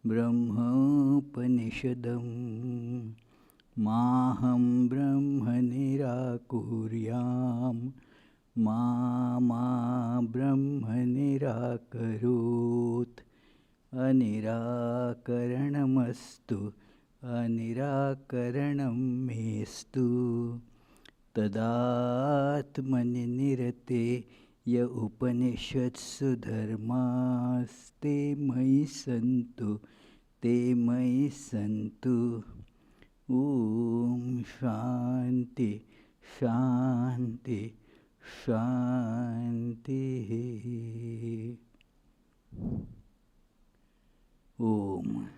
ब्रह्मोपनिषदं माहं ब्रह्म निराकुर्यां मा ब्रह्म निराकरोत् अनिराकरणमस्तु अनिराकरणं मेस्तु तदात्मनि निरते य उपनिषत्सु धर्मास्ते मयि सन्तु ॐ शान्ति शान्ति शान्तिः Om.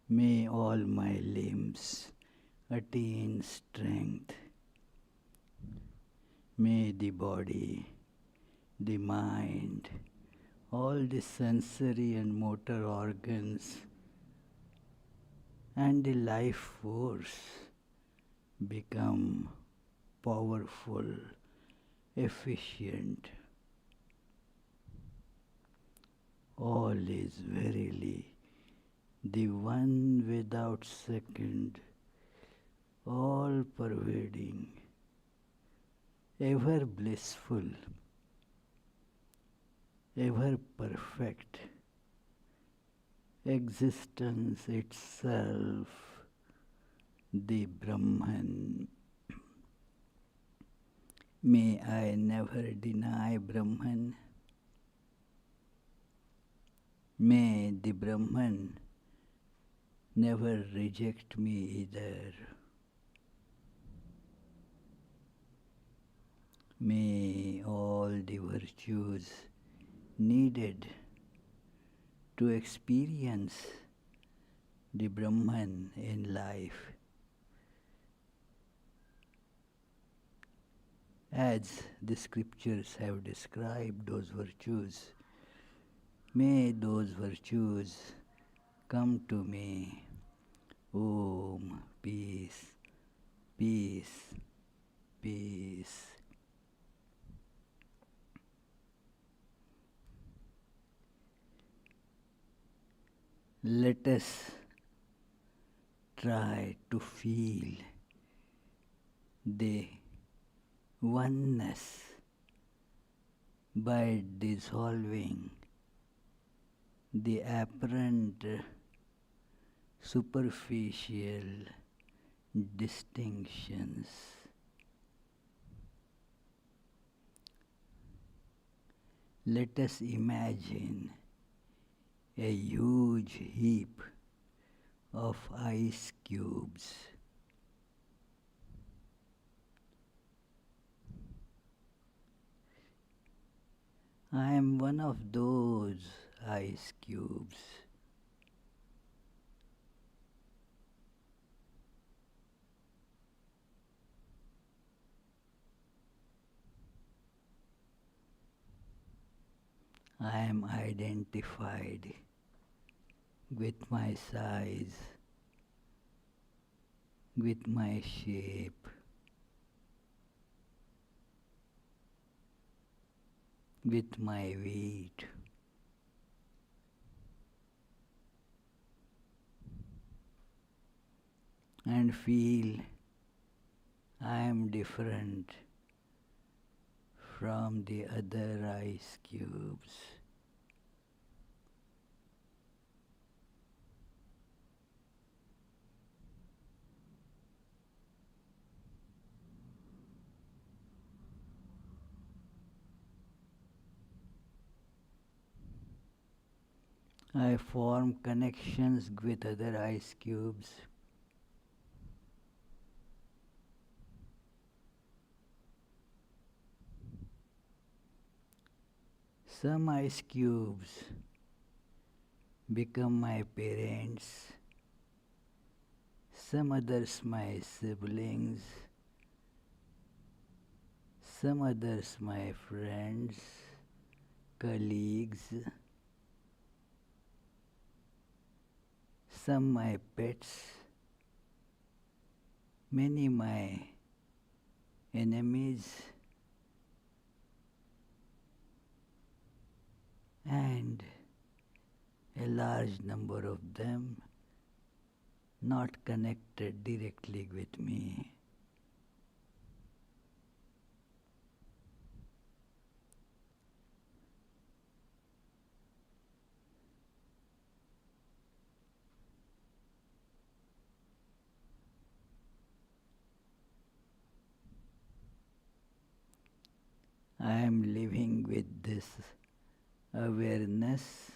May all my limbs attain strength. May the body, the mind, all the sensory and motor organs and the life force become powerful, efficient. All is verily the one without second, all-pervading, ever blissful, ever perfect, existence itself, the Brahman. May I never deny Brahman. May the Brahman never reject me either. May all the virtues needed to experience the Brahman in life, as the scriptures have described those virtues, may those virtues come to me. Om, peace, peace, peace. Let us try to feel the oneness by dissolving the apparent superficial distinctions. Let us imagine a huge heap of ice cubes. I am one of those ice cubes. I am identified with my size, with my shape, with my weight. And feel I am different from the other ice cubes. I form connections with other ice cubes. Some ice cubes become my parents, some others my siblings, some others my friends, colleagues, some my pets, many my enemies, and a large number of them not connected directly with me. I am living with this awareness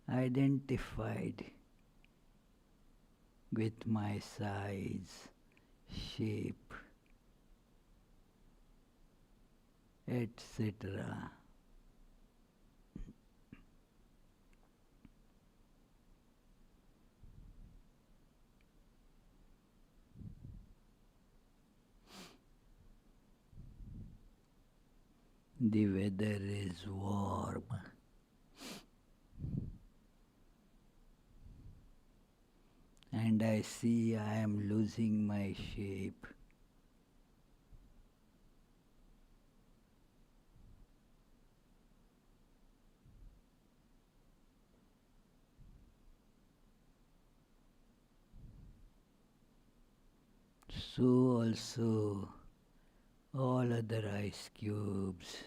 identified with my size, shape, etc. The weather is warm. And I see I am losing my shape. So also all other ice cubes.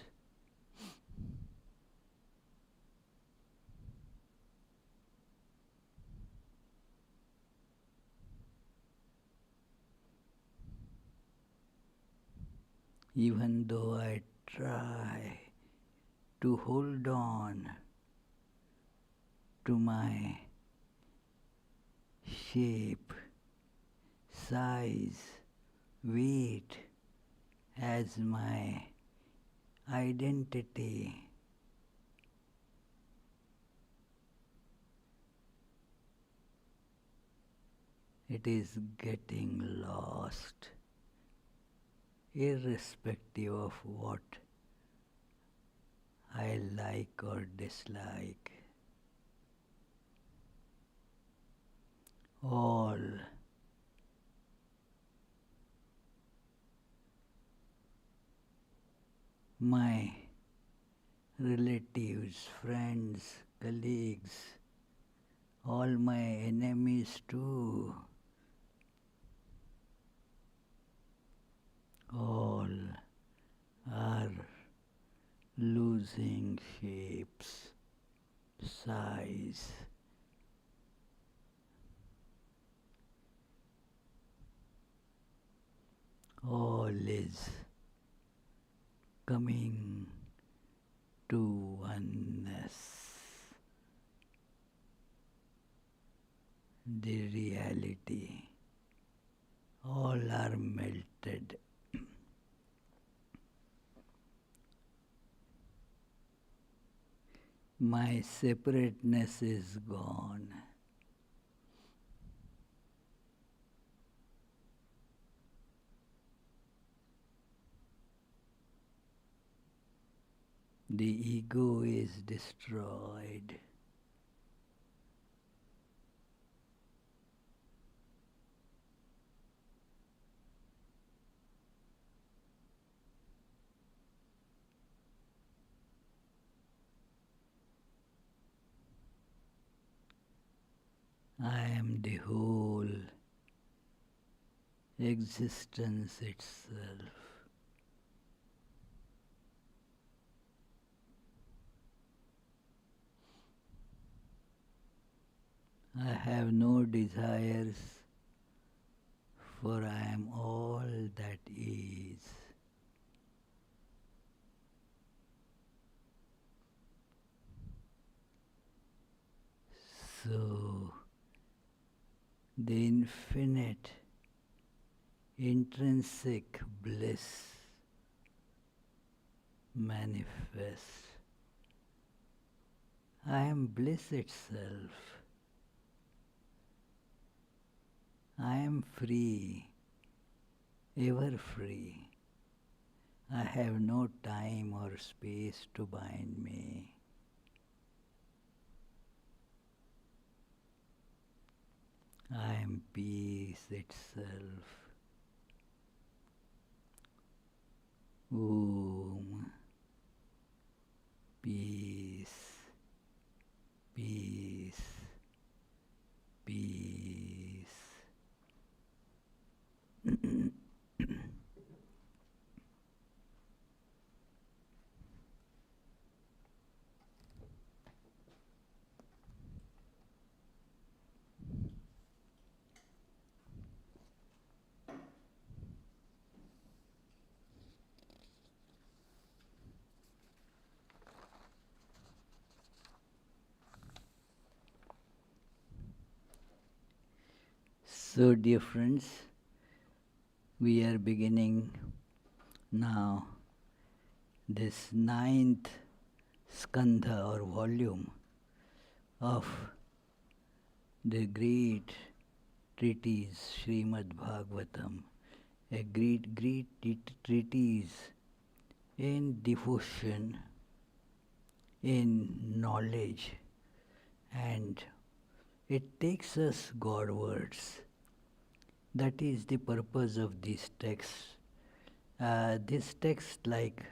Even though I try to hold on to my shape, size, weight as my identity, it is getting lost, irrespective of what I like or dislike. All my relatives, friends, colleagues, all my enemies too, all are losing shapes, size. All is coming to oneness, the reality. All are melted. My separateness is gone. The ego is destroyed. I am the whole existence itself. I have no desires, for I am all that is. So, the infinite, intrinsic bliss manifests. I am bliss itself. I am free, ever free. I have no time or space to bind me. I am peace itself. Om. Peace. peace, peace. So, dear friends, we are beginning now this 9th skandha or volume of the great treatise Srimad Bhagavatam, a great treatise in devotion, in knowledge, and it takes us Godwards. That is the purpose of these texts. This text, like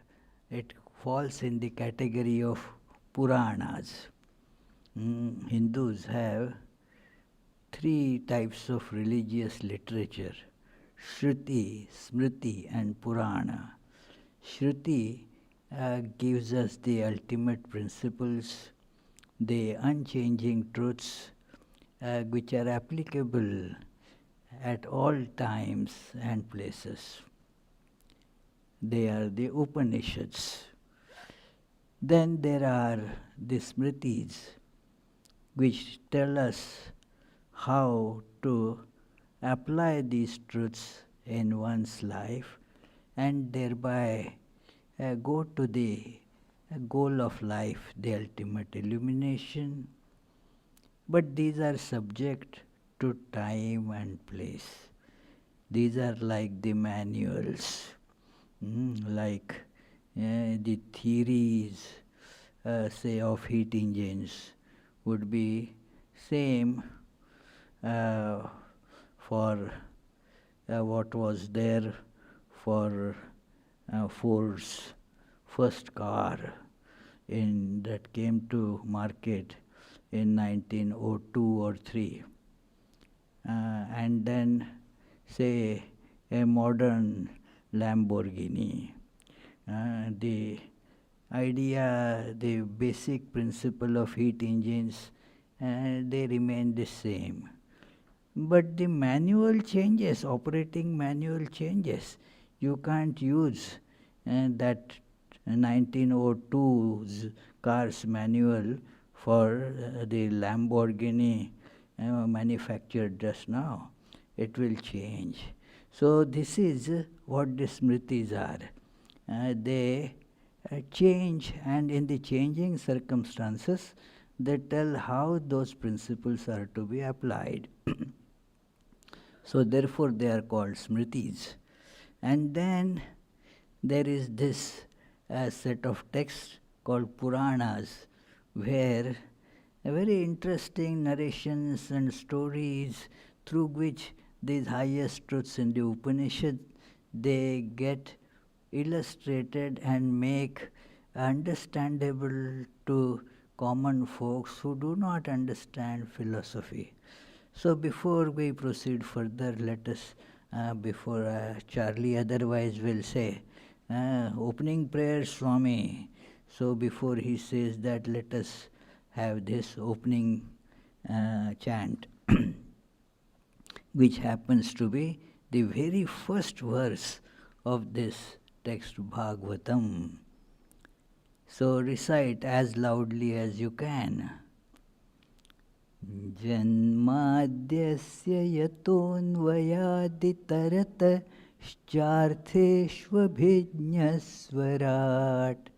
it falls in the category of Puranas. Hindus have 3 types of religious literature: Shruti, Smriti, and Purana. Shruti gives us the ultimate principles, the unchanging truths which are applicable at all times and places. They are the Upanishads. Then there are the Smritis, which tell us how to apply these truths in one's life and thereby go to the goal of life, the ultimate illumination. But these are subject to time and place. These are like the manuals, like the theories, say, of heat engines would be same for what was there for Ford's first car that came to market in 1902 or 3. And then, say, a modern Lamborghini. The idea, the basic principle of heat engines, they remain the same. But the manual changes, operating manual changes. You can't use that 1902's car's manual for the Lamborghini manufactured just now. It will change. So this is what the Smritis are. They change, and in the changing circumstances, they tell how those principles are to be applied. So therefore they are called Smritis. And then there is this set of texts called Puranas, where very interesting narrations and stories through which these highest truths in the Upanishad, they get illustrated and make understandable to common folks who do not understand philosophy. So before we proceed further, let us, before Charlie otherwise will say, opening prayer, Swami. So before he says that, let us have this opening chant, which happens to be the very first verse of this text, Bhagavatam. So recite as loudly as you can. जन्माद्यस्य यतोऽन्वयादितरतश्चार्थेष्वभिज्ञस्वराट्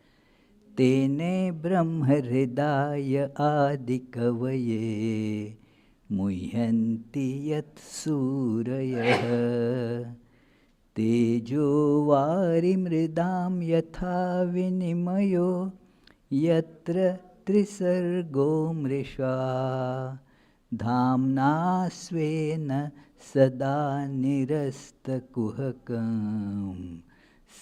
तेने ब्रह्महृदाय आदिकवये मुह्यन्ति यत्सूरयः तेजो वारिमृदां यथा विनिमयो यत्र त्रिसर्गो मृषा धाम्ना स्वेन सदा निरस्तकुहकं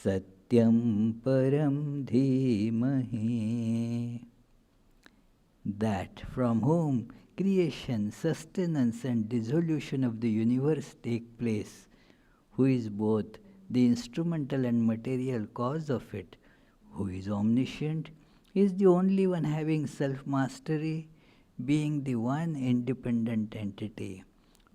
सत्यं परं धीमहि. that from whom creation, sustenance and dissolution of the universe take place, who is both the instrumental and material cause of it, who is omniscient, is the only one having self-mastery, being the one independent entity,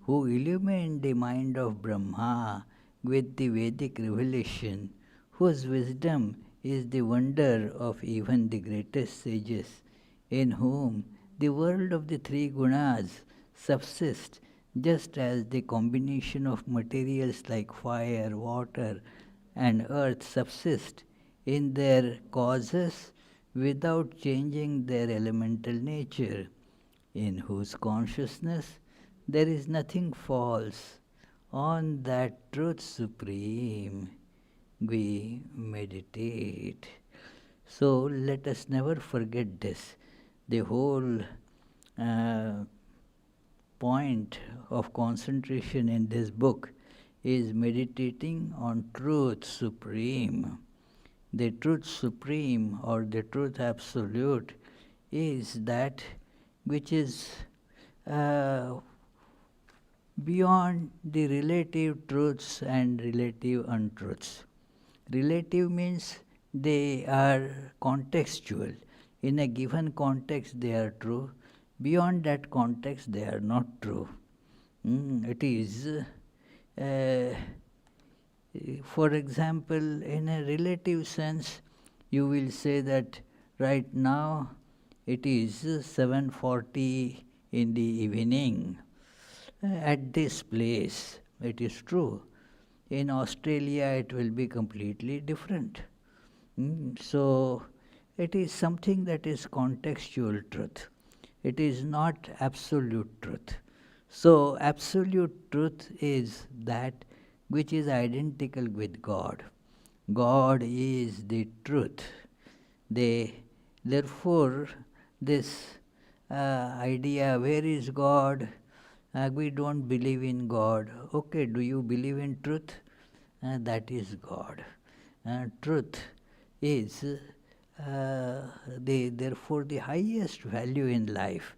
who illumined the mind of Brahma with the Vedic revelation, whose wisdom is the wonder of even the greatest sages, in whom the world of the three gunas subsists just as the combination of materials like fire, water, and earth subsist in their causes without changing their elemental nature, in whose consciousness there is nothing false. On that truth supreme we meditate. So let us never forget this. The whole point of concentration in this book is meditating on truth supreme. The truth supreme or the truth absolute is that which is beyond the relative truths and relative untruths. Relative means they are contextual. In a given context they are true. Beyond that context they are not true. It is, for example, in a relative sense, you will say that right now it is 7:40 in the evening at this place. It is true. In Australia it will be completely different. So it is something that is contextual truth. It is not absolute truth. So absolute truth is that which is identical with God. God is the truth. Therefore, this idea, where is God? We don't believe in God. Okay, do you believe in truth? That is God. Truth is therefore the highest value in life.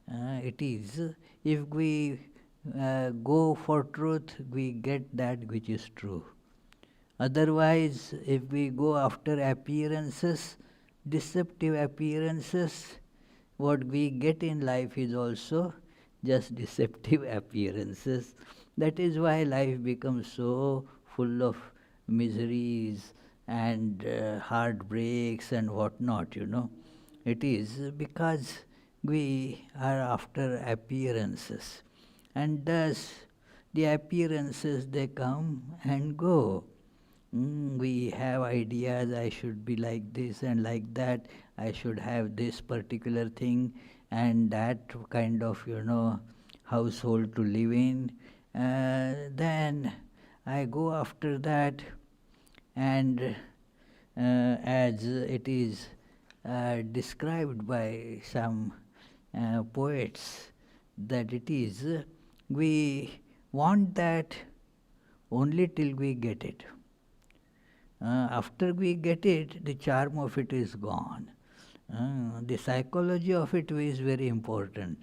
It is, if we go for truth, we get that which is true. Otherwise, if we go after appearances, deceptive appearances, what we get in life is also just deceptive appearances. That is why life becomes so full of miseries and heartbreaks and whatnot, It is because we are after appearances. And thus, the appearances, they come and go. We have ideas, I should be like this and like that, I should have this particular thing and that kind of, household to live in. Then I go after that, and as it is described by some poets, that it is, we want that only till we get it. After we get it, the charm of it is gone. The psychology of it is very important,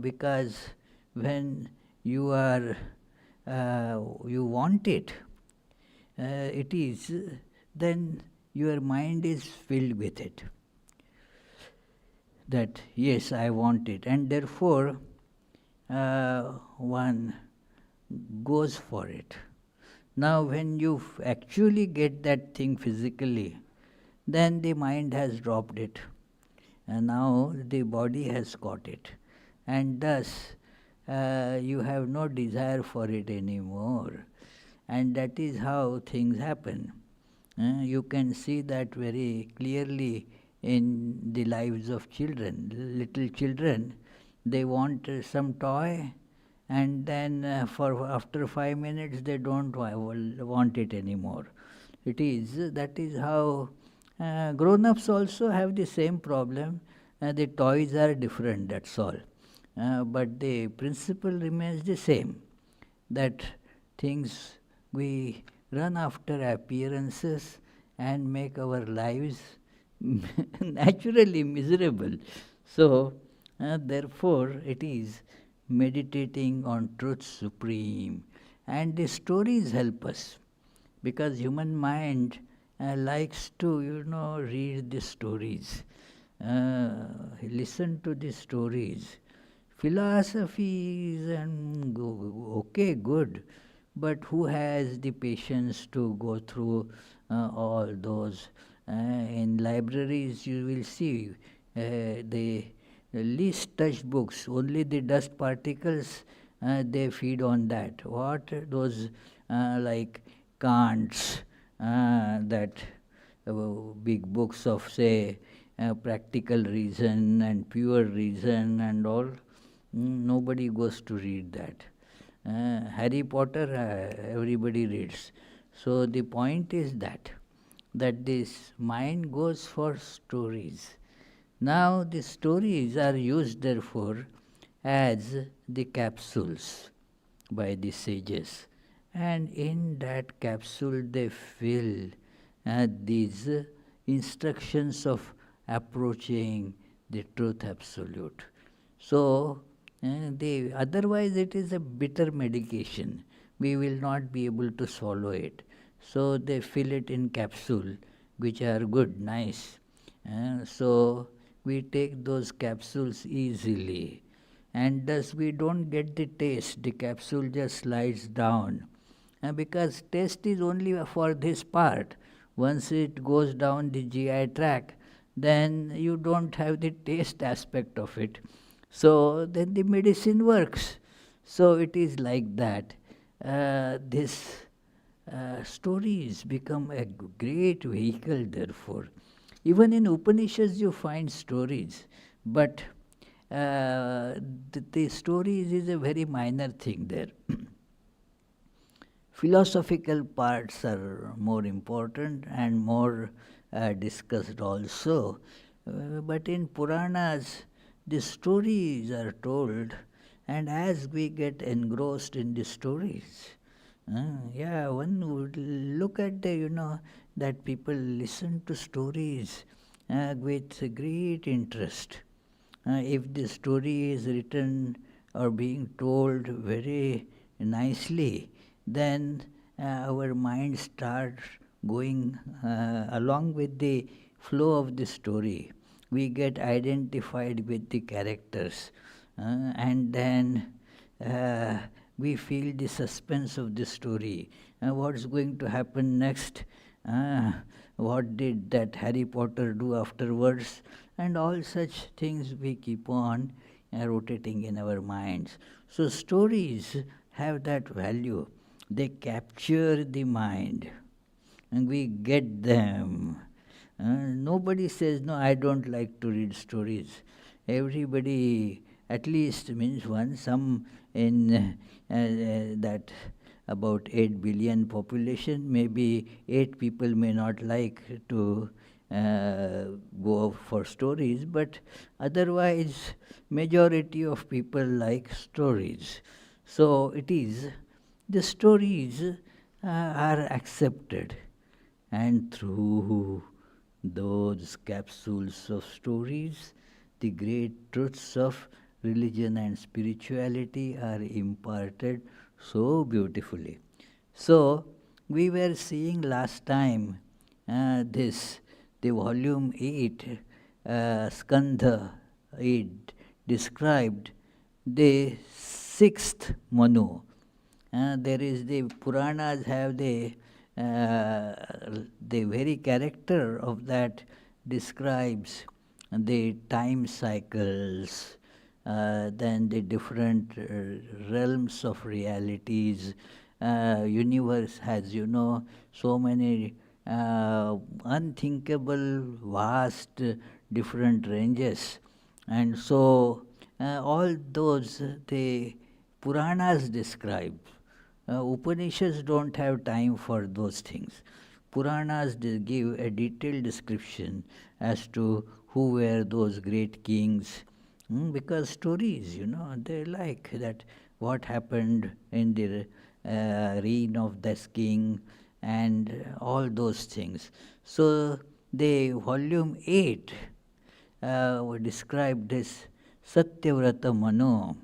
because when you are you want it, it is, then your mind is filled with it. That yes, I want it, and therefore one goes for it. Now when you actually get that thing physically, then the mind has dropped it, and now the body has got it, and thus you have no desire for it anymore. And that is how things happen. You can see that very clearly in the lives of children. Little children, they want some toy, and then after 5 minutes they don't want it anymore. That is how grown-ups also have the same problem. The toys are different, that's all. But the principle remains the same, that things, we run after appearances and make our lives naturally miserable. So, therefore, it is meditating on truth supreme. And the stories help us because human mind likes to, read the stories, listen to the stories. Philosophies and okay, good, but who has the patience to go through all those? In libraries, you will see the least touched books, only the dust particles they feed on that. What those like Kant's that big books of say practical reason and pure reason and all. Nobody goes to read that. Harry Potter, everybody reads. So the point is that this mind goes for stories. Now the stories are used therefore as the capsules by the sages, and in that capsule they fill these instructions of approaching the truth absolute. So, otherwise it is a bitter medication. We will not be able to swallow it. So they fill it in capsule, which are good, nice. So we take those capsules easily, and thus we don't get the taste. The capsule just slides down. Because taste is only for this part. Once it goes down the GI tract, then you don't have the taste aspect of it. So then the medicine works. So it is like that. This stories become a great vehicle, therefore. Even in Upanishads, you find stories, but the stories is a very minor thing there. Philosophical parts are more important and more discussed also. But in Puranas, the stories are told, and as we get engrossed in the stories, one would look at that people listen to stories with great interest. If the story is written or being told very nicely, then our mind starts going along with the flow of the story. We get identified with the characters, and then we feel the suspense of the story. What's going to happen next? What did that Harry Potter do afterwards? And all such things we keep on rotating in our minds. So stories have that value. They capture the mind and we get them. Nobody says, no, I don't like to read stories. Everybody, at least means one, some in that about 8 billion population, maybe 8 people may not like to go for stories, but otherwise majority of people like stories. So it is, the stories are accepted, and through those capsules of stories, the great truths of religion and spirituality are imparted so beautifully. So, we were seeing last time the volume 8, Skandha 8, described the sixth Manu. There is the Puranas have the very character of that describes the time cycles, then the different realms of realities. Universe has, so many unthinkable, vast, different ranges. And so all those the Puranas describe. Upanishads don't have time for those things. Puranas give a detailed description as to who were those great kings. Because stories, they like that what happened in the reign of this king and all those things. So the volume 8 described this Satyavrata Manu,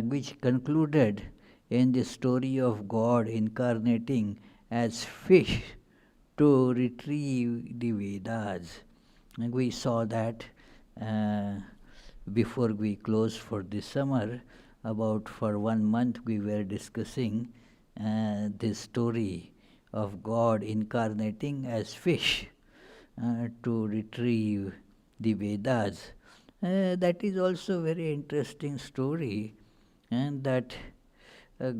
which concluded in the story of God incarnating as fish to retrieve the Vedas. And we saw that uh, before we closed for this summer. About for 1 month we were discussing this story of God incarnating as fish to retrieve the Vedas. That is also a very interesting story, and that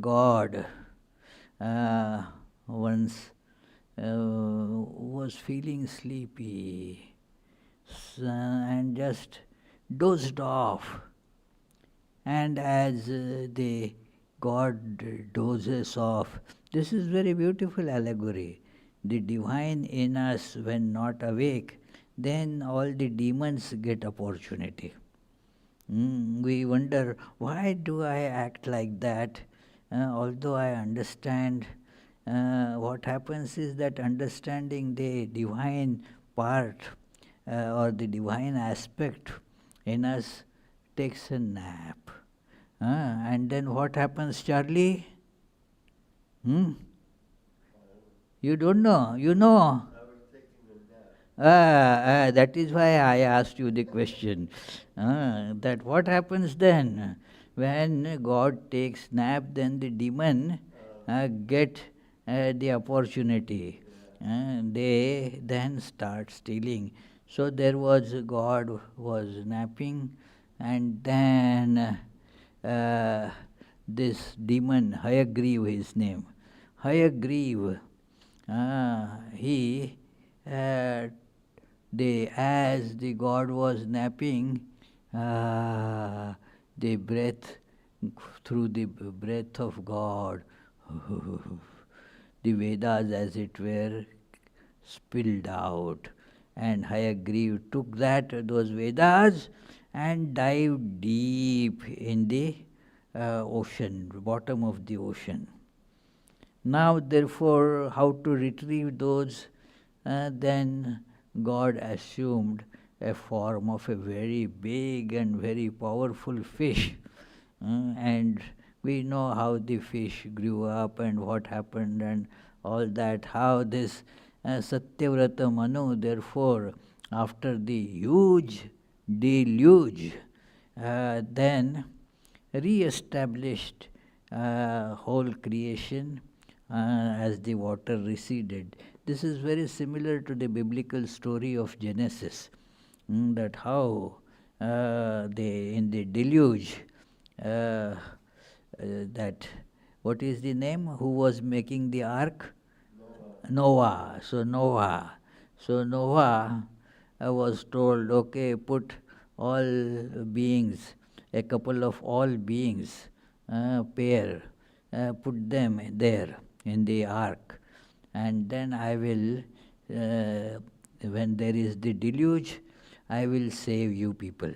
God once was feeling sleepy and just dozed off. And as the God dozes off, this is very beautiful allegory. The divine in us, when not awake, then all the demons get opportunity. We wonder, why do I act like that? Although I understand, what happens is that understanding the divine part or the divine aspect in us takes a nap. And then what happens, Charlie? You don't know? You know? That is why I asked you the question. That what happens then? When God takes nap, then the demon get the opportunity. They then start stealing. So there was God was napping, and then this demon, Hayagriva his name, Hayagriva, he as the God was napping, the breath, through the breath of God, the Vedas, as it were, spilled out. And Hayagriva took those Vedas and dived deep in the ocean, bottom of the ocean. Now, therefore, how to retrieve those? Then God assumed a form of a very big and very powerful fish. And we know how the fish grew up and what happened and all that, how this Satyavrata Manu, therefore, after the huge deluge, then re-established whole creation as the water receded. This is very similar to the biblical story of Genesis, that how in the deluge, that, what is the name, who was making the ark? Noah. So Noah was told, okay, put all beings, a couple of all beings, pair, put them there in the ark, and then I will, when there is the deluge, I will save you people.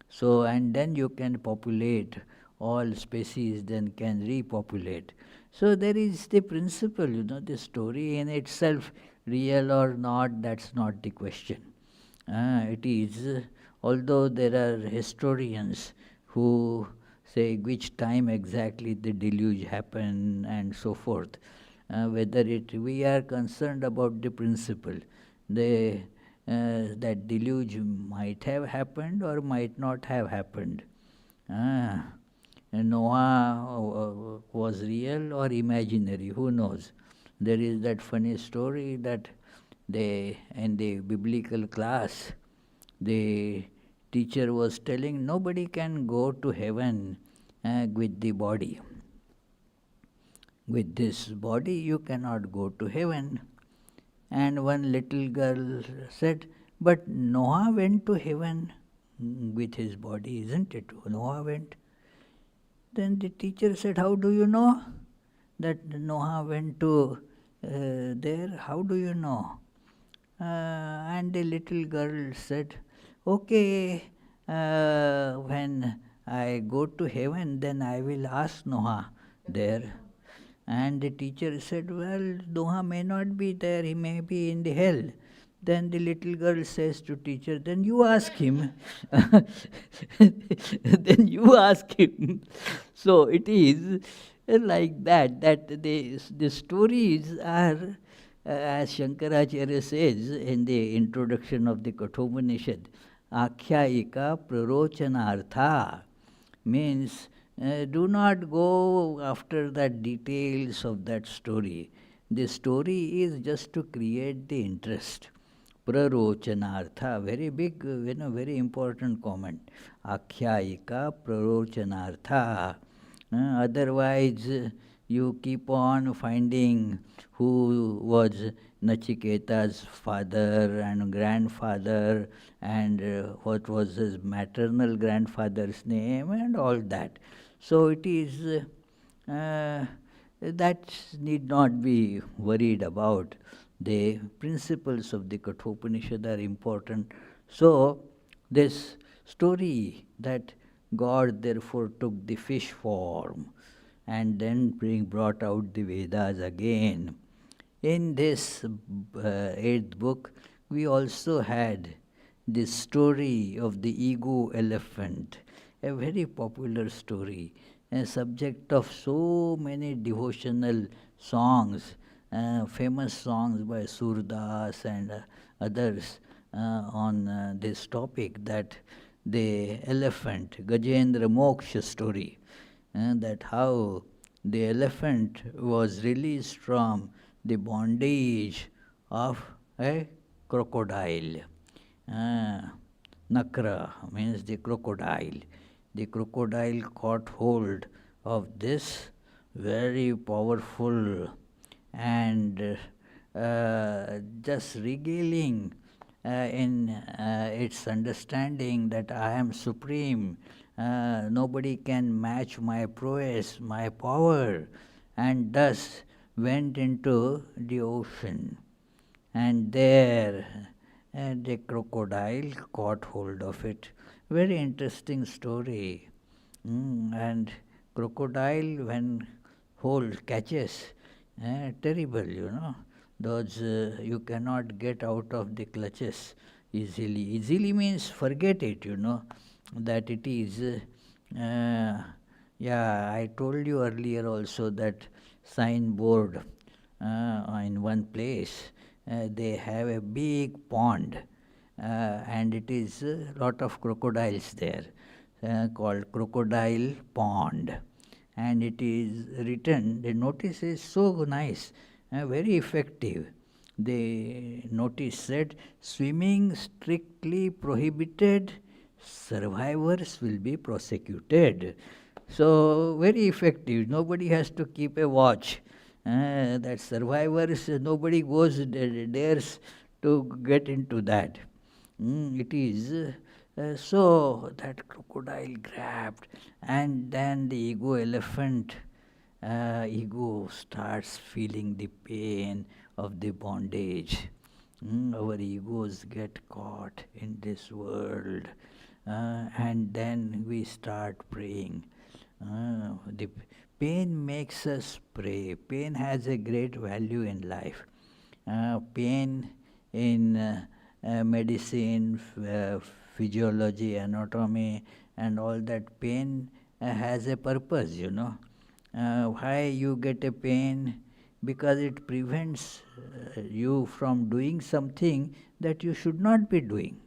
So, and then you can populate, all species then can repopulate. So there is the principle, the story in itself, real or not, that's not the question. It is, although there are historians who say which time exactly the deluge happened and so forth, whether we are concerned about the principle. That deluge might have happened or might not have happened. Noah was real or imaginary, who knows? There is that funny story that in the biblical class, the teacher was telling nobody can go to heaven with the body. With this body you cannot go to heaven. And one little girl said, but Noah went to heaven with his body, isn't it? Noah went. Then the teacher said, how do you know that Noah went to there? How do you know? And the little girl said, okay, when I go to heaven, then I will ask Noah there. And the teacher said, well, Noah may not be there, he may be in the hell. Then the little girl says to teacher, then you ask him. Then you ask him. So it is like that the stories are, as Shankaracharya says in the introduction of the Kathopanishad, Akhyayika Prarochanartha, means do not go after the details of that story. The story is just to create the interest. Prarochanartha, very big, very important comment. Akhyayika Prarochanartha. Otherwise, you keep on finding who was Nachiketa's father and grandfather, and what was his maternal grandfather's name, and all that. So it is that need not be worried about. The principles of the Kathopanishad are important. So this story that God therefore took the fish form and then brought out the Vedas again. In this eighth book, we also had the story of the ego elephant, a very popular story, a subject of so many devotional songs, famous songs by Surdas and others on this topic, that the elephant, Gajendra Moksha story, that how the elephant was released from the bondage of a crocodile. Nakra means the crocodile. The crocodile caught hold of this very powerful and just regaling in its understanding that I am supreme, nobody can match my prowess, my power, and thus went into the ocean. And there the crocodile caught hold of it. Very interesting story. And crocodile, when catches, terrible. Those you cannot get out of the clutches easily. Easily means forget it, that it is. I told you earlier also that signboard in one place, they have a big pond, and it is a lot of crocodiles there, called Crocodile Pond. And it is written, the notice is so nice, very effective. The notice said, swimming strictly prohibited, survivors will be prosecuted. So very effective. Nobody has to keep a watch. That survivors, nobody dares to get into that. It is so that crocodile grabbed, and then the ego elephant, ego starts feeling the pain of the bondage. Our egos get caught in this world, and then we start praying. The pain makes us pray. Pain has a great value in life. Pain in medicine, physiology, anatomy, and all that, pain has a purpose, Why you get a pain? Because it prevents you from doing something that you should not be doing.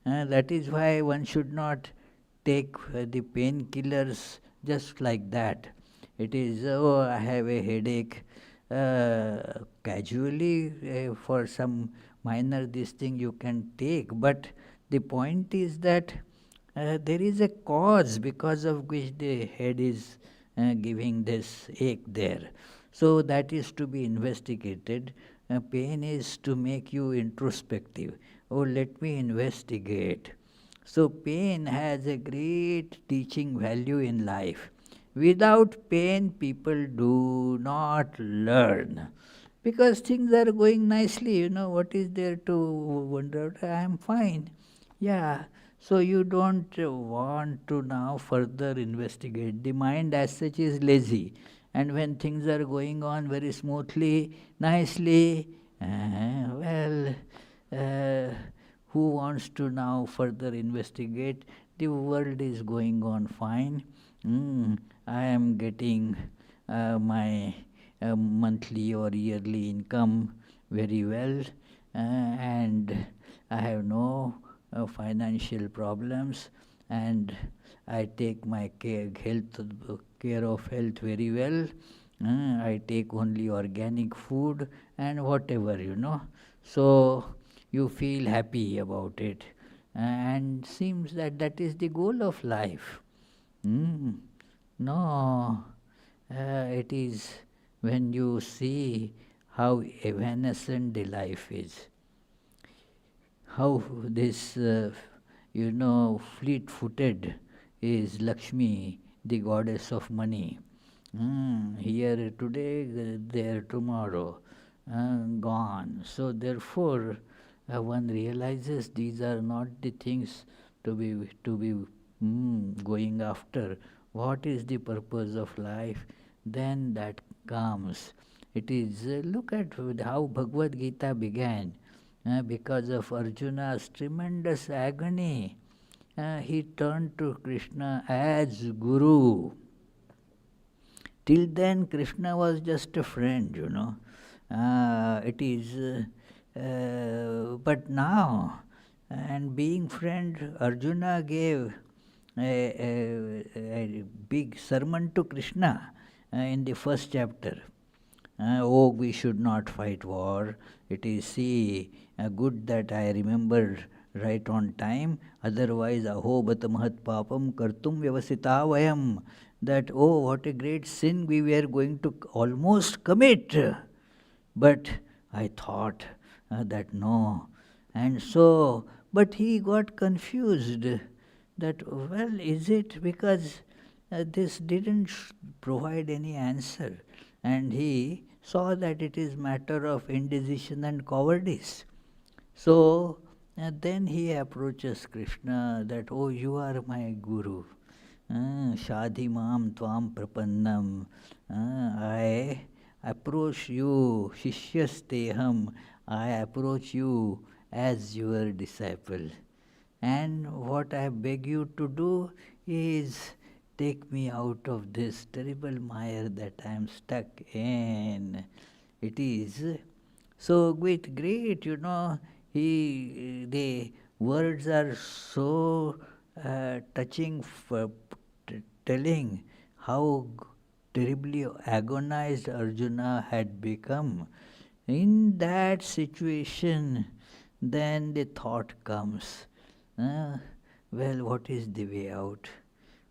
That is why one should not take the painkillers just like that. It is, oh, I have a headache. Casually, for some minor this thing you can take, but the point is that there is a cause because of which the head is giving this ache there. So that is to be investigated. Pain is to make you introspective. Oh, let me investigate. So pain has a great teaching value in life. Without pain, people do not learn. Because things are going nicely, what is there to wonder? I am fine. Yeah. So you don't want to now further investigate. The mind as such is lazy. And when things are going on very smoothly, nicely, well, uh, who wants to now further investigate? The world is going on fine. I am getting my monthly or yearly income very well, and I have no financial problems, and I take my care of health very well. I take only organic food and whatever. So you feel happy about it, and seems that that is the goal of life. Mm. No, it is when you see how evanescent the life is, how this, fleet-footed is Lakshmi, the goddess of money. Here today, there tomorrow, gone. So therefore, one realizes these are not the things to be going after. What is the purpose of life? Then that comes. It is look at how Bhagavad Gita began. Because of Arjuna's tremendous agony, he turned to Krishna as Guru. Till then, Krishna was just a friend. But now, and being friend, Arjuna gave a big sermon to Krishna in the first chapter. Oh, we should not fight war. It is, good that I remembered right on time. Otherwise, aho batamahat papam kartum vyavasita vayam. That, oh, what a great sin we were going to almost commit. But I thought that no. And so, but he got confused that, well, is it because this didn't provide any answer? And he saw that it is matter of indecision and cowardice. So then he approaches Krishna that, oh, you are my Guru. Shadhi mam tvam prapannam. I approach you, Shishyasteham. I approach you as your disciple. And what I beg you to do is take me out of this terrible mire that I am stuck in. It is so great, the words are so touching for telling how terribly agonized Arjuna had become. In that situation, then the thought comes, well, what is the way out?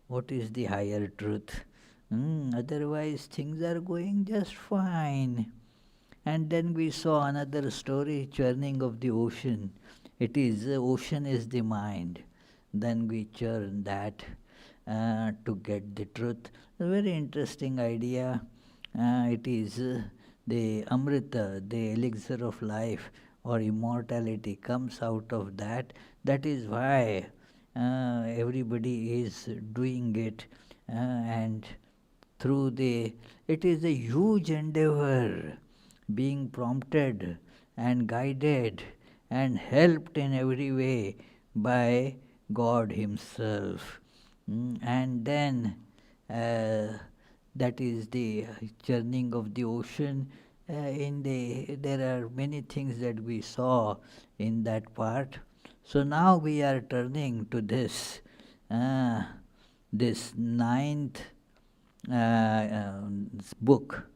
What is the higher truth? Otherwise, things are going just fine. And then we saw another story, churning of the ocean. It is, the ocean is the mind. Then we churn that to get the truth. A very interesting idea. It is the Amrita, the elixir of life or immortality comes out of that. That is why everybody is doing it, and it is a huge endeavor, being prompted and guided and helped in every way by God Himself. And then that is the churning of the ocean. There are many things that we saw in that part. So now we are turning to this ninth book.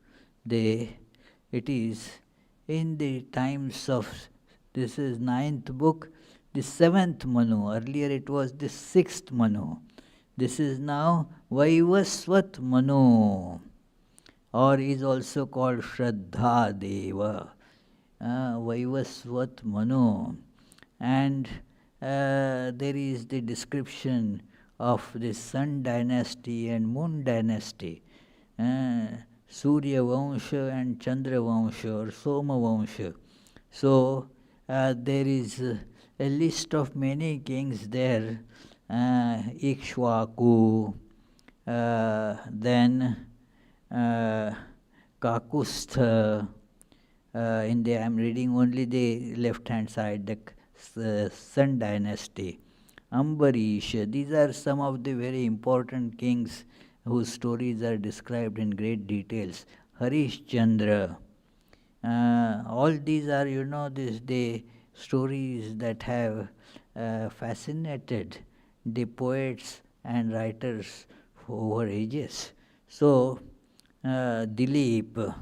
It is in the times of, this is ninth book, the seventh Manu. Earlier it was the sixth Manu. This is now Vaivasvat Manu, or is also called Shraddha Deva. Vaivasvat Manu. And there is the description of the sun dynasty and moon dynasty, Surya Vansha and Chandra Vansha or Soma Vansha. So there is a list of many kings there, Ikshwaku, then Kakustha, I am reading only the left-hand side, the Sun dynasty. Ambarish, these are some of the very important kings whose stories are described in great details. Harish Chandra, all these are, the stories that have fascinated the poets and writers over ages. So, Dilip,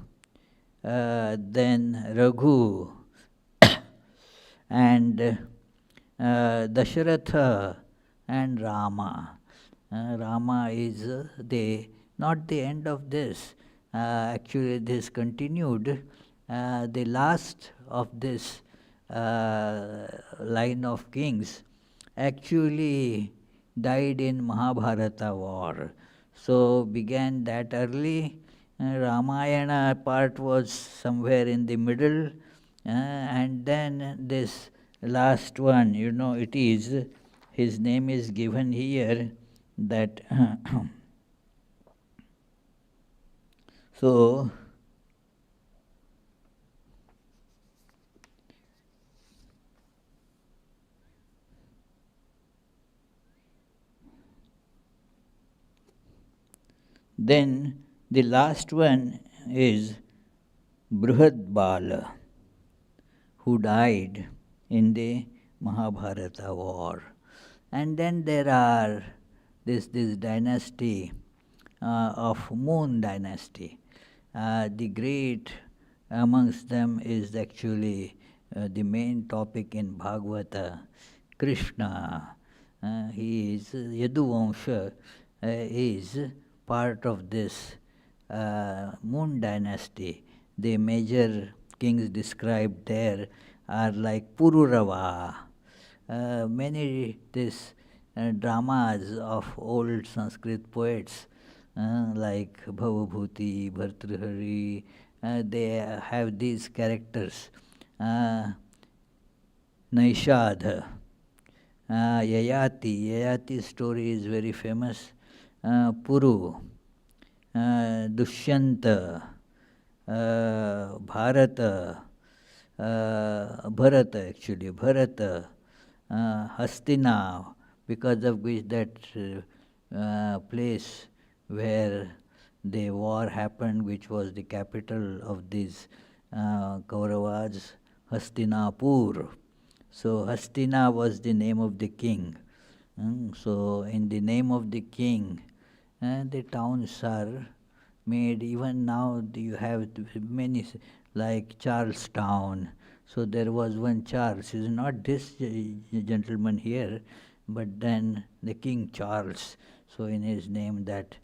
then Raghu, and Dasharatha and Rama. Rama is not the end of this. Actually, this continued. The last of this line of kings actually died in Mahabharata war. So began that early. Ramayana part was somewhere in the middle, and then this last one, it is, his name is given here, that so then the last one is Bruhad Bala, who died in the Mahabharata war. And then there are this dynasty of Moon dynasty. The great amongst them is actually the main topic in Bhagavata, Krishna. He is Yaduvamsha, is part of this Moon dynasty. The major kings described there are like Pururava. Many this dramas of old Sanskrit poets like Bhavabhuti, Bhartrihari, they have these characters. Naishadha, Yayati's story is very famous. Puru, Dushyanta, Bharata, Bharata, Hastina, because of which that place where the war happened, which was the capital of these Kauravas, Hastinapur. So Hastina was the name of the king. So in the name of the king, the towns are made. Even now you have many, like Charlestown. So there was one Charles. Is not this gentleman here, but then the King Charles. So in his name that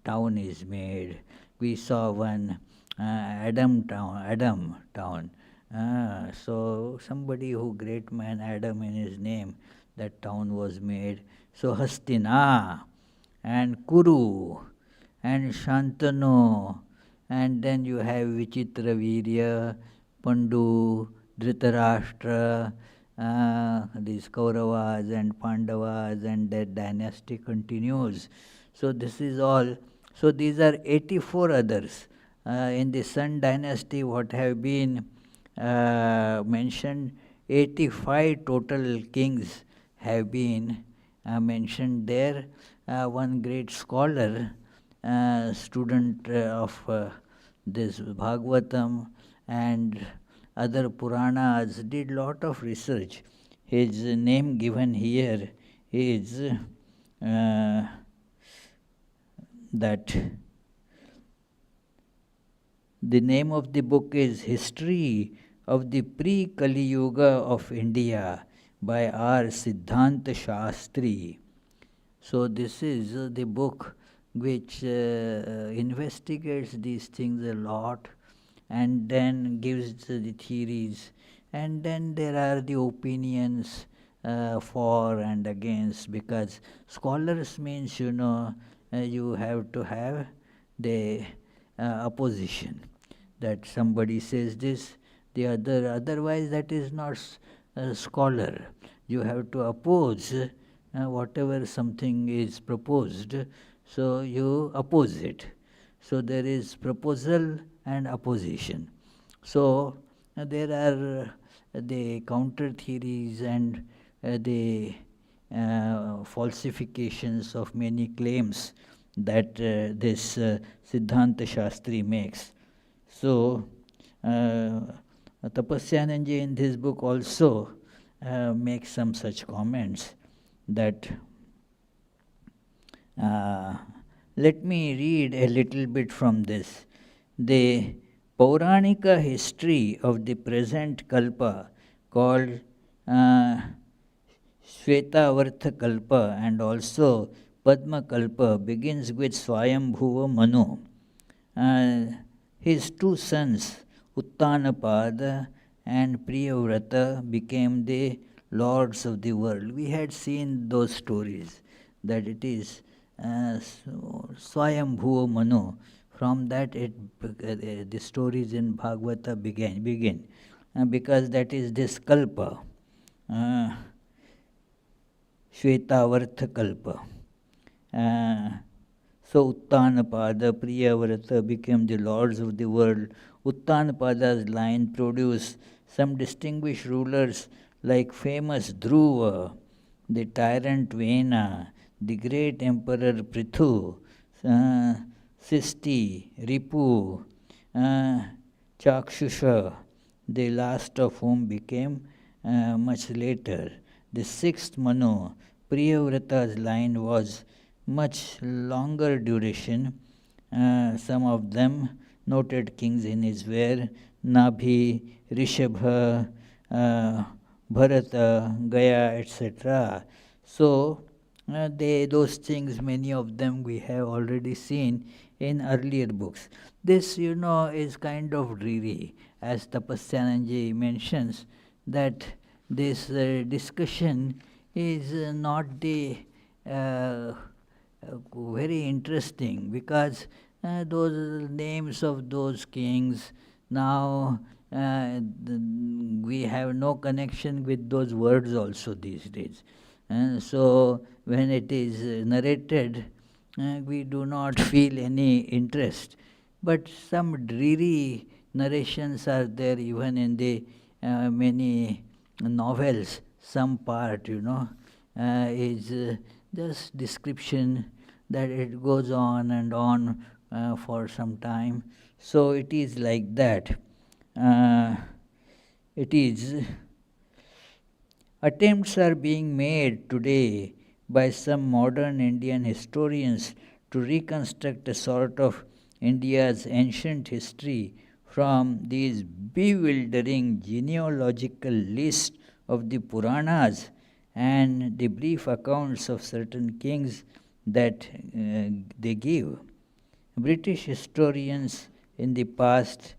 town is made. We saw one Adam town. So somebody who great man Adam in his name, that town was made. So Hastina and Kuru and Shantanu, and then you have Vichitra Virya, Pandu, Dhritarashtra, these Kauravas and Pandavas, and that dynasty continues. So this is all. So these are 84 others. In the Sun dynasty, what have been mentioned, 85 total kings have been mentioned there. One great scholar, student of this Bhagavatam and other Puranas, did lot of research. His name given here is that the name of the book is History of the Pre-Kali Yuga of India by R. Siddhanta Shastri. So this is the book which investigates these things a lot and then gives the theories, and then there are the opinions for and against, because scholars means you have to have the opposition, that somebody says this, the otherwise that is not a scholar. You have to oppose whatever something is proposed, so you oppose it. So there is proposal and opposition. So there are the counter theories and the falsifications of many claims that this Siddhanta Shastri makes. So Tapasyananji in this book also makes some such comments that let me read a little bit from this. The Pauranika history of the present Kalpa, called uh, Shvetavartha Kalpa and also Padma Kalpa, begins with Swayambhuva Manu. His two sons, Uttanapada and Priyavrata, became the lords of the world. We had seen those stories, that it is Swayambhuva Manu. From that, the stories in Bhagavata begin because that is this Kalpa, uh, Shvetavartha Kalpa. So Uttanapada, Priyavrata became the lords of the world. Uttanapada's line produced some distinguished rulers like famous Dhruva, the tyrant Vena, the great emperor Prithu, uh, Sisti, Ripu, uh, Chakshusha, the last of whom became much later. The sixth Manu, Priyavrata's line was much longer duration. Some of them noted kings in his were Nabhi, Rishabha, Bharata, Gaya, etc. So, those things, many of them we have already seen in earlier books. This, is kind of dreary, as Tapasyananji mentions, that this discussion is not the very interesting, because those names of those kings now we have no connection with those words also these days. So when it is narrated, we do not feel any interest. But some dreary narrations are there even in the many novels. Some part, is just description that it goes on and on for some time. So it is like that. It is Attempts are being made today by some modern Indian historians to reconstruct a sort of India's ancient history from these bewildering genealogical lists of the Puranas and the brief accounts of certain kings that they give. British historians in the past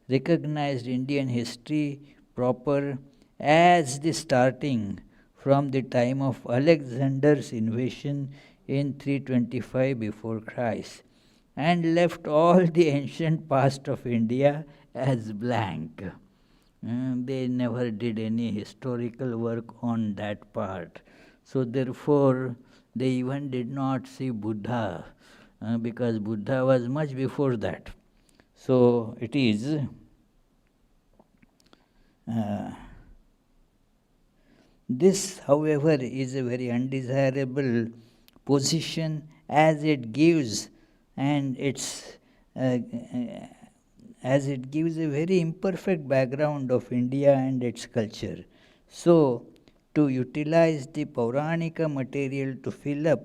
recognized Indian history proper as the starting from the time of Alexander's invasion in 325 before Christ, and left all the ancient past of India as blank. They never did any historical work on that part. So therefore, they even did not see Buddha, because Buddha was much before that. So it is this, however, is a very undesirable position, as it gives and it's as it gives a very imperfect background of India and its culture. So, to utilize the Pauranika material to fill up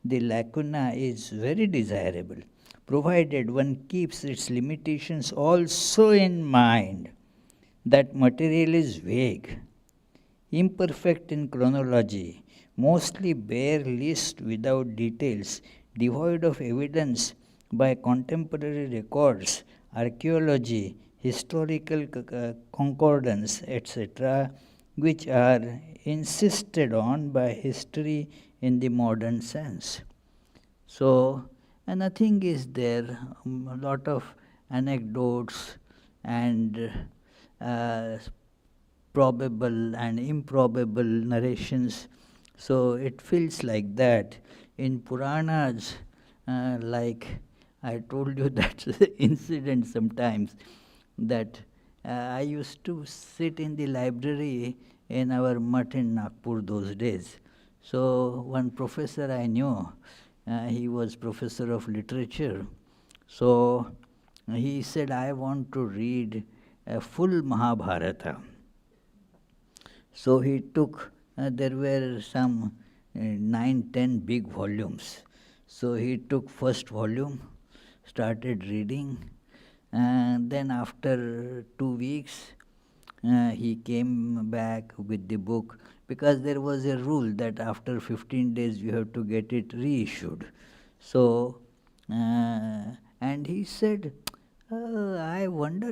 the lacuna is very desirable, provided one keeps its limitations also in mind. That material is vague, imperfect in chronology, mostly bare list without details, devoid of evidence by contemporary records, archaeology, historical concordance, etc., which are insisted on by history in the modern sense. So, nothing is there, a lot of anecdotes and probable and improbable narrations. So it feels like that. In Puranas, like I told you that incident sometimes, that I used to sit in the library in our mutt in Nagpur those days. So one professor I knew, he was professor of literature. So he said, I want to read a full Mahabharata. So he took, there were some 9, 10 big volumes. So he took first volume, started reading, and then after 2 weeks, he came back with the book, because there was a rule that after 15 days you have to get it reissued. So, and he said, I wonder,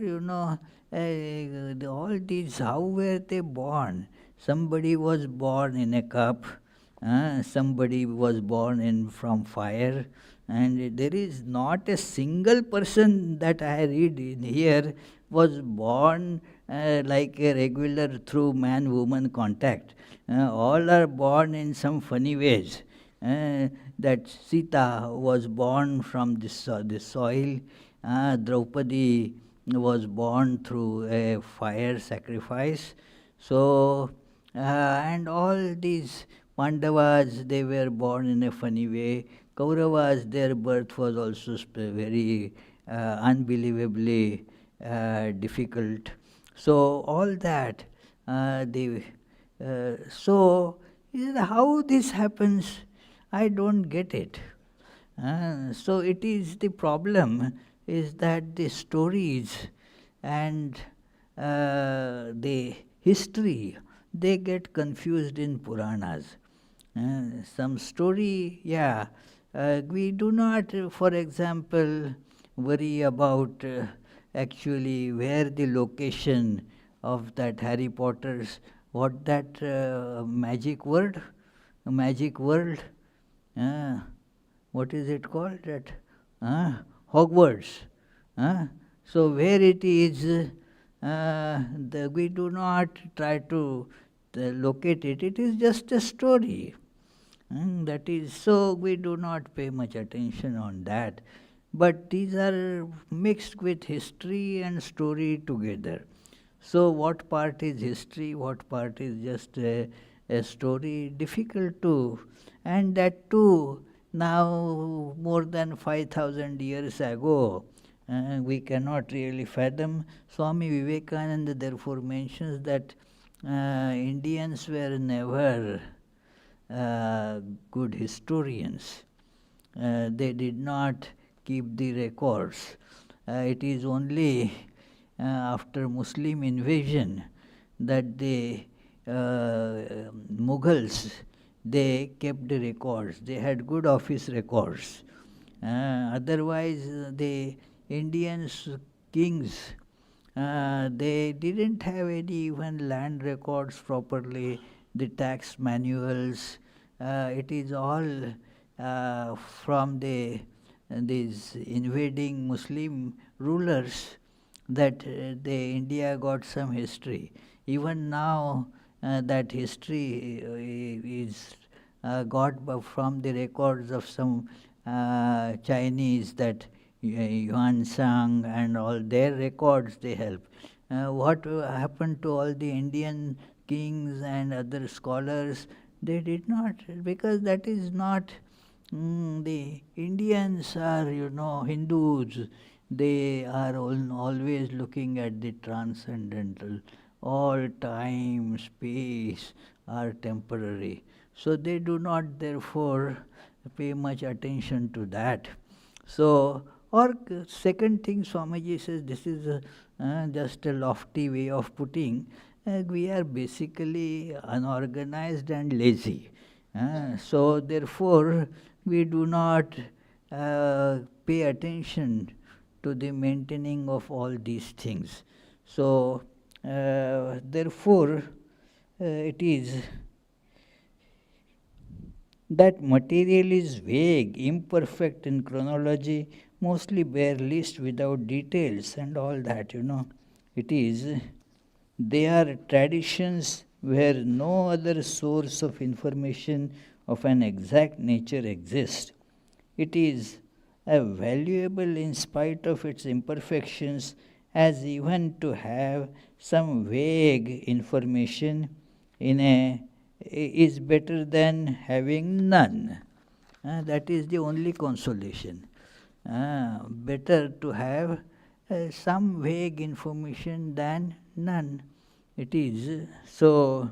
all these, how were they born? Somebody was born in a cup, somebody was born in from fire, and there is not a single person that I read in here was born like a regular through man-woman contact. All are born in some funny ways. That Sita was born from this soil, Draupadi was born through a fire sacrifice. So, and all these Pandavas, they were born in a funny way. Kauravas, their birth was also very unbelievably difficult. So all that, so how this happens, I don't get it. So it is the problem is that the stories and the history, they get confused in Puranas. Some story, we do not, for example, worry about actually where the location of that Harry Potter's, what that magic word, magic world, what is it called? That Hogwarts. So where it is, we do not try to locate it. It is just a story. That is, so we do not pay much attention on that. But these are mixed with history and story together. So what part is history, what part is just a story, difficult to, and that too, now more than 5,000 years ago, we cannot really fathom. Swami Vivekananda therefore mentions that Indians were never good historians. They did not keep the records. It is only after Muslim invasion that the Mughals, they kept the records. They had good office records. Otherwise, the Indians, kings, they didn't have any even land records properly, the tax manuals. It is all from these invading Muslim rulers that the India got some history. Even now, that history is got from the records of some Chinese, that Yuan Sang and all their records they help. What happened to all the Indian kings and other scholars? They did not, because that is not. The Indians are, Hindus. They are always looking at the transcendental. All time, space are temporary. So they do not therefore pay much attention to that. So, or second thing, Swamiji says, this is just a lofty way of putting, we are basically unorganized and lazy. So therefore, we do not pay attention to the maintaining of all these things. So therefore, it is that material is vague, imperfect in chronology, mostly bear list without details and all that, It is, they are traditions where no other source of information of an exact nature exists. It is valuable in spite of its imperfections as even to have some vague information is better than having none. That is the only consolation. Better to have some vague information than none. It is. So,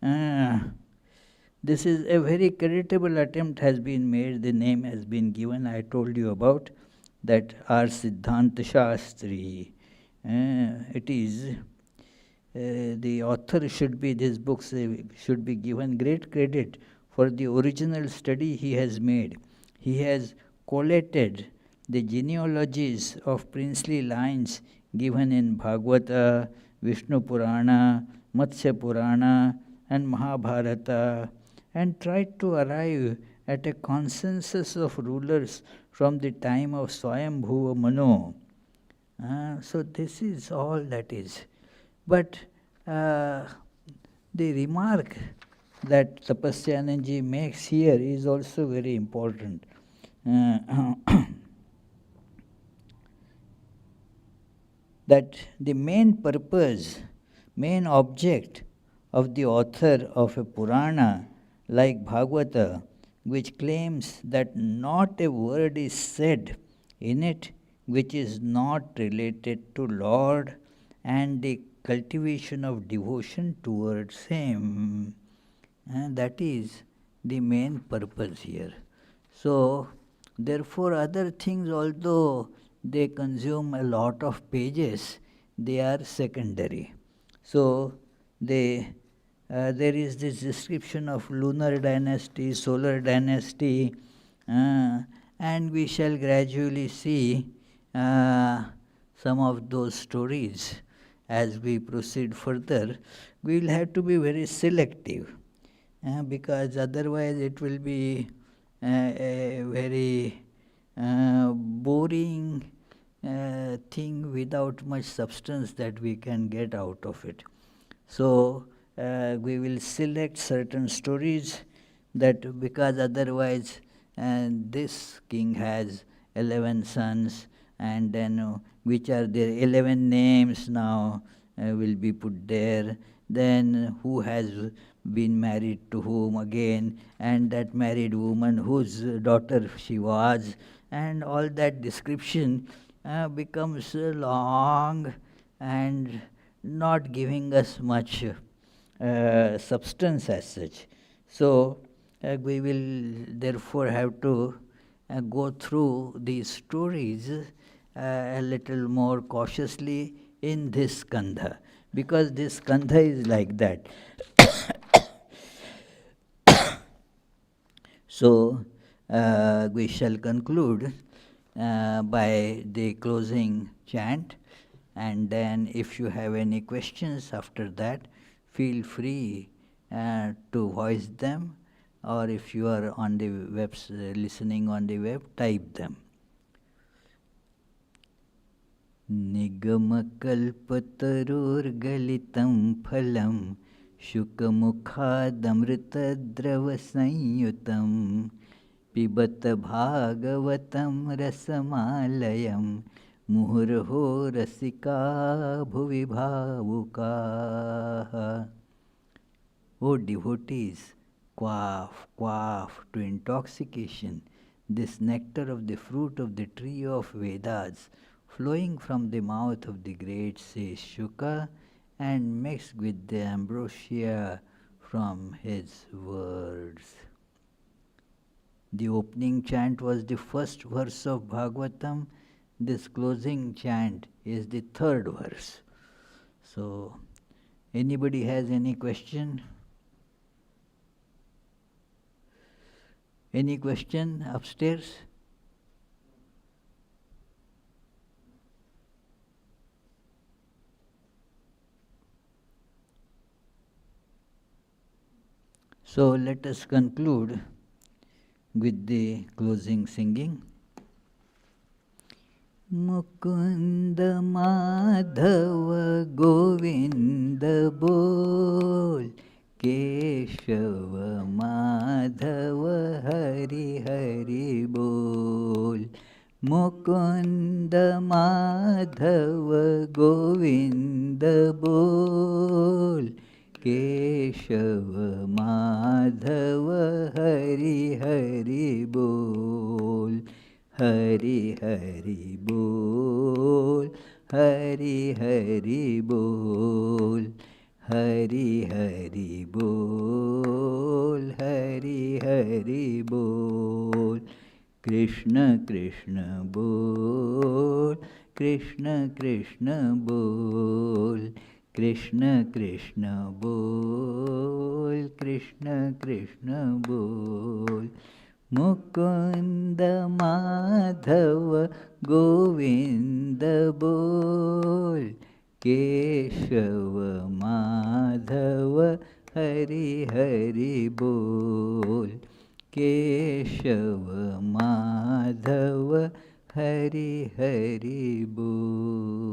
this is a very creditable attempt has been made. The name has been given. I told you about that our Siddhanta Shastri. It is. The author should be, these books should be given great credit for the original study he has made. He has collated the genealogies of princely lines given in Bhagavata, Vishnu Purana, Matsya Purana, and Mahabharata, and tried to arrive at a consensus of rulers from the time of Swayambhuva Manu. So this is all that is. But the remark that Tapasyananji makes here is also very important. That the main purpose, main object of the author of a Purana like Bhagavata, which claims that not a word is said in it which is not related to Lord and the cultivation of devotion towards Him. And that is the main purpose here. So, therefore, other things, although they consume a lot of pages, they are secondary. So, there is this description of lunar dynasty, solar dynasty, and we shall gradually see some of those stories as we proceed further. We will have to be very selective, because otherwise it will be a very boring thing without much substance that we can get out of it. So we will select certain stories that, because otherwise this king has 11 sons, and then which are their 11 names now will be put there. Then who has been married to whom again, and that married woman whose daughter she was, and all that description becomes long and not giving us much substance as such. So we will therefore have to go through these stories a little more cautiously in this skandha, because this skandha is like that. So we shall conclude by the closing chant, and then if you have any questions after that, feel free to voice them, or if you are on the web, listening on the web, type them. Nigamakkalpatarurgalitam phalam शुकमुखादमृतद्रवसंयुतं पिबत भागवतं रसमालयं मुहुर्हो रसिका भुवि भावुकाः. O devotees, quaff, quaff to intoxication this nectar of the fruit of the tree of Vedas, flowing from the mouth of the great sage Shuka and mixed with the ambrosia from his words. The opening chant was the first verse of Bhagavatam. This closing chant is the third verse. So, anybody has any question? Any question upstairs? So let us conclude with the closing singing. Mukunda Madhava Govinda Bol, Keshava Madhava Hari Hari Bol, Mukund Madhav Govind बोल, केशव माधव हरि हरि बोल, हरि हरि बोल, हरि हरि बोल, हरि हरि बोल, हरि हरि बोल। कृष्ण कृष्ण बोल, कृष्ण कृष्ण बोल, कृष्ण कृष्ण बोल, कृष्ण कृष्ण बोल। मुकुंद माधव गोविंद बोल, केशव माधव हरि हरि बोल, केशव माधव हरि हरि बोल।